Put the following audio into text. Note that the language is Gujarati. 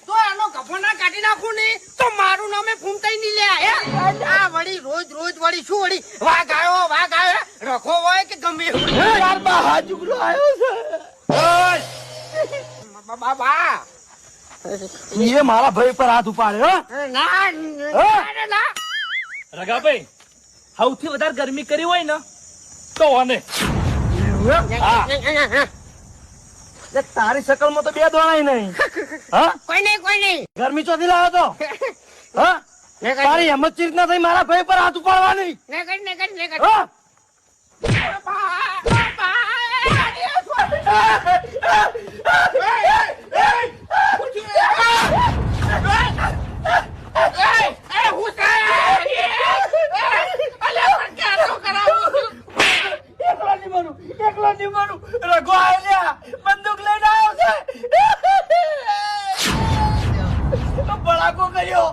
તો એનો ગફોના કાઢી નાખું ને તો મારું નામે ફૂમતાઈ નહીં લે હે આ વળી રોજ વળી શું વળી વાઘ આવ્યો રખો હોય કે ગમે યાર બા હાજુગલો આવ્યો છે બાબા એ મારા ભાઈ પર હાથ ઉપાડ્યો ના રગાભાઈ સૌથી વધારે ગરમી કરી હોય ને તો આને તારી શકલ માં તો બે દોણાય નહીં હા કોઈ નહીં ગરમી ચોથી લાવ્યો તો હા તારી હિંમત ચીજ ના થઈ મારા ભાઈ પર હાથ ઉપાડવાની ને કરી હા એકલો નહીં માનું રઘો આવ્યા બંદૂક લઈને આવ્યો છે બળાકો કર્યો